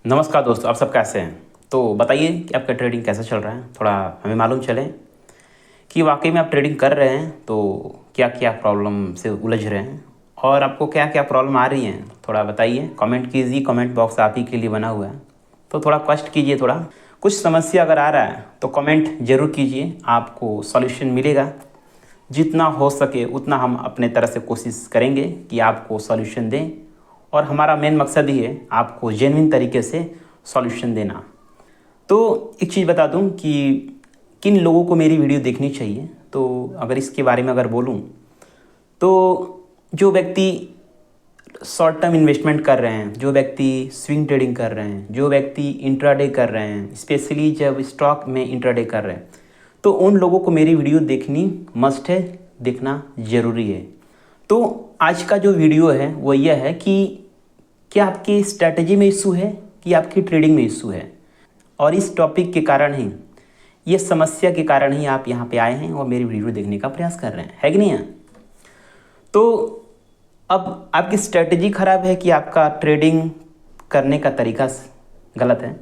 नमस्कार दोस्तों, आप सब कैसे हैं? तो बताइए कि आपका ट्रेडिंग कैसा चल रहा है? थोड़ा हमें मालूम चले कि वाकई में आप ट्रेडिंग कर रहे हैं तो क्या क्या प्रॉब्लम से उलझ रहे हैं और आपको क्या क्या प्रॉब्लम आ रही हैं, थोड़ा बताइए। कमेंट कीजिए, कमेंट बॉक्स आप ही के लिए बना हुआ है, तो थोड़ा कष्ट कीजिए। थोड़ा कुछ समस्या अगर आ रहा है तो कमेंट ज़रूर कीजिए, आपको सॉल्यूशन मिलेगा। जितना हो सके उतना हम अपने तरह से कोशिश करेंगे कि आपको सॉल्यूशन दें, और हमारा मेन मकसद ही है आपको जेन्युइन तरीके से सॉल्यूशन देना। तो एक चीज़ बता दूं कि किन लोगों को मेरी वीडियो देखनी चाहिए। तो अगर इसके बारे में अगर बोलूं तो जो व्यक्ति शॉर्ट टर्म इन्वेस्टमेंट कर रहे हैं, जो व्यक्ति स्विंग ट्रेडिंग कर रहे हैं, जो व्यक्ति इंट्राडे कर रहे हैं, स्पेशली जब स्टॉक में इंट्राडे कर रहे हैं, तो उन लोगों को मेरी वीडियो देखनी मस्ट है, देखना ज़रूरी है। तो आज का जो वीडियो है वो यह है कि क्या आपकी स्ट्रैटेजी में इशू है कि आपकी ट्रेडिंग में इशू है। और इस टॉपिक के कारण ही, ये समस्या के कारण ही आप यहाँ पे आए हैं और मेरी वीडियो देखने का प्रयास कर रहे हैं, है कि नहीं है? तो अब आपकी स्ट्रैटेजी ख़राब है कि आपका ट्रेडिंग करने का तरीका गलत है,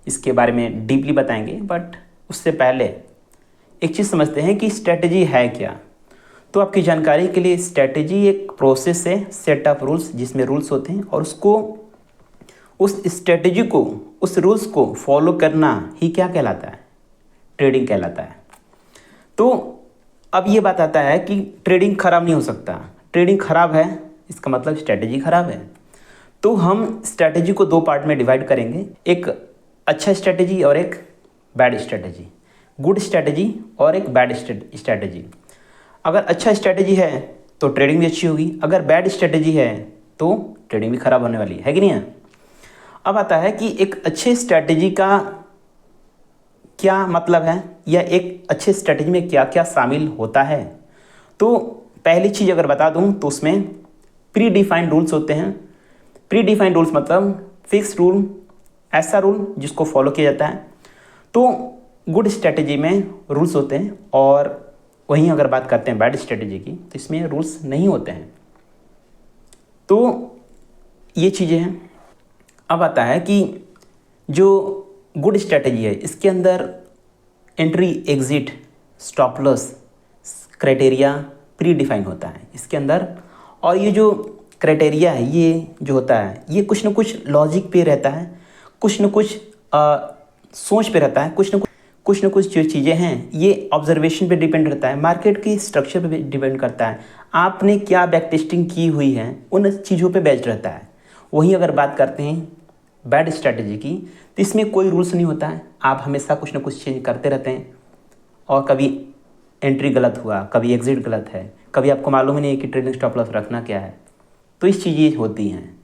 इसके बारे में डीपली बताएंगे। बट उससे पहले एक चीज़ समझते हैं कि स्ट्रैटेजी है क्या। तो आपकी जानकारी के लिए, स्ट्रैटेजी एक प्रोसेस है, सेट ऑफ रूल्स, जिसमें रूल्स होते हैं और उसको, उस स्ट्रैटेजी को, उस रूल्स को फॉलो करना ही क्या कहलाता है? ट्रेडिंग कहलाता है। तो अब ये बात आता है कि ट्रेडिंग खराब नहीं हो सकता। ट्रेडिंग खराब है इसका मतलब स्ट्रैटेजी खराब है। तो हम स्ट्रैटेजी को दो पार्ट में डिवाइड करेंगे, एक अच्छा स्ट्रैटेजी और एक बैड स्ट्रैटेजी, गुड स्ट्रैटेजी और एक बैड स्ट्रैटेजी। अगर अच्छा स्ट्रैटेजी है तो ट्रेडिंग भी अच्छी होगी, अगर बैड स्ट्रैटेजी है तो ट्रेडिंग भी खराब होने वाली है कि नहीं है? अब आता है कि एक अच्छे स्ट्रैटेजी का क्या मतलब है, या एक अच्छे स्ट्रैटेजी में क्या क्या शामिल होता है। तो पहली चीज़ अगर बता दूं तो उसमें प्री डिफाइंड रूल्स होते हैं। प्री डिफाइंड रूल्स मतलब फिक्स रूल, ऐसा रूल जिसको फॉलो किया जाता है। तो गुड स्ट्रैटेजी में रूल्स होते हैं, और वहीं अगर बात करते हैं बैड स्ट्रैटेजी की तो इसमें रूल्स नहीं होते हैं। तो ये चीज़ें हैं। अब आता है कि जो गुड स्ट्रैटेजी है इसके अंदर entry, exit, stop loss criteria pre define होता है इसके अंदर। और ये जो क्राइटेरिया है, ये जो होता है, ये कुछ न कुछ लॉजिक पे रहता है, कुछ न कुछ सोच पे रहता है, कुछ न कुछ जो चीज़ें हैं ये ऑब्जर्वेशन पे डिपेंड करता है, मार्केट की स्ट्रक्चर पे डिपेंड करता है, आपने क्या बैक टेस्टिंग की हुई है, उन चीज़ों पे बेस्ड रहता है। वहीं अगर बात करते हैं बैड स्ट्रैटेजी की तो इसमें कोई रूल्स नहीं होता है, आप हमेशा कुछ ना कुछ चेंज करते रहते हैं, और कभी एंट्री गलत हुआ, कभी एग्जिट गलत है, कभी आपको मालूम ही नहीं है कि ट्रेडिंग स्टॉप लॉस रखना क्या है। तो इस चीज़ें होती हैं।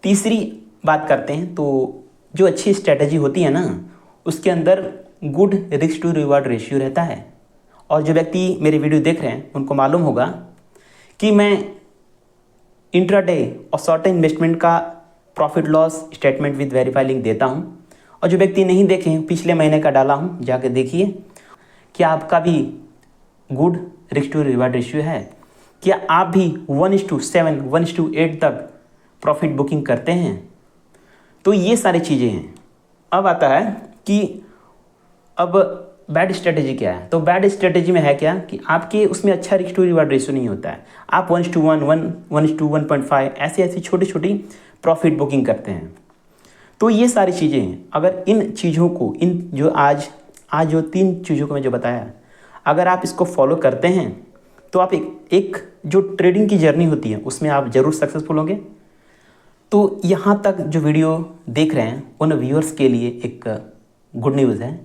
तीसरी बात करते हैं तो जो अच्छी स्ट्रैटेजी होती है ना, उसके अंदर good risk to reward ratio रहता है। और जो व्यक्ति मेरे वीडियो देख रहे हैं उनको मालूम होगा कि मैं इंट्राडे और शॉर्ट टर्म इन्वेस्टमेंट का profit loss statement with verify link देता हूं। और जो व्यक्ति नहीं देखे हैं, पिछले महीने का डाला हूं, जाके देखिए। क्या आपका भी good risk to reward ratio है? क्या आप भी 1:7, 1:8 तक प्रॉफिट बुकिंग करते हैं? तो ये सारी चीज़ें हैं। अब आता है कि अब बैड स्ट्रेटेजी क्या है। तो बैड स्ट्रेटेजी में है क्या कि आपके उसमें अच्छा रिस्क टू रिवार्ड रेशियो नहीं होता है, आप 1:1, 1:1.5 ऐसी ऐसी छोटी छोटी प्रॉफिट बुकिंग करते हैं। तो ये सारी चीज़ें हैं। अगर इन चीज़ों को, इन जो आज जो 3 चीज़ों को मैं जो बताया, अगर आप इसको फॉलो करते हैं तो आप एक जो ट्रेडिंग की जर्नी होती है उसमें आप ज़रूर सक्सेसफुल होंगे। तो यहाँ तक जो वीडियो देख रहे हैं उन व्यूअर्स के लिए एक गुड न्यूज़ है।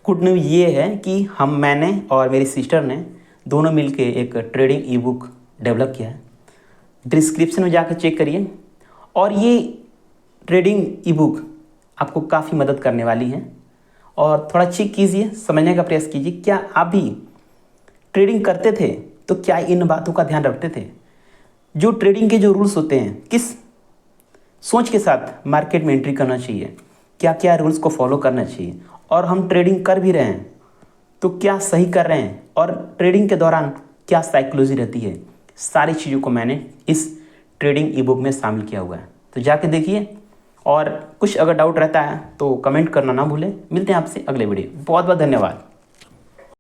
गुड न्यूज़ ये है कि मैंने और मेरी सिस्टर ने दोनों मिलके एक ट्रेडिंग ई बुक डेवलप किया है। डिस्क्रिप्शन में जाकर चेक करिए, और ये ट्रेडिंग ई बुक आपको काफ़ी मदद करने वाली है। और थोड़ा चेक कीजिए, समझने का प्रयास कीजिए, क्या आप भी ट्रेडिंग करते थे तो क्या इन बातों का ध्यान रखते थे? जो ट्रेडिंग के जो रूल्स होते हैं, किस सोच के साथ मार्केट में एंट्री करना चाहिए, क्या क्या रूल्स को फॉलो करना चाहिए, और हम ट्रेडिंग कर भी रहे हैं तो क्या सही कर रहे हैं, और ट्रेडिंग के दौरान क्या साइकोलॉजी रहती है, सारी चीज़ों को मैंने इस ट्रेडिंग ई बुक में शामिल किया हुआ है। तो जाके देखिए और कुछ अगर डाउट रहता है तो कमेंट करना ना भूलें। मिलते हैं आपसे अगले वीडियो। बहुत बहुत धन्यवाद।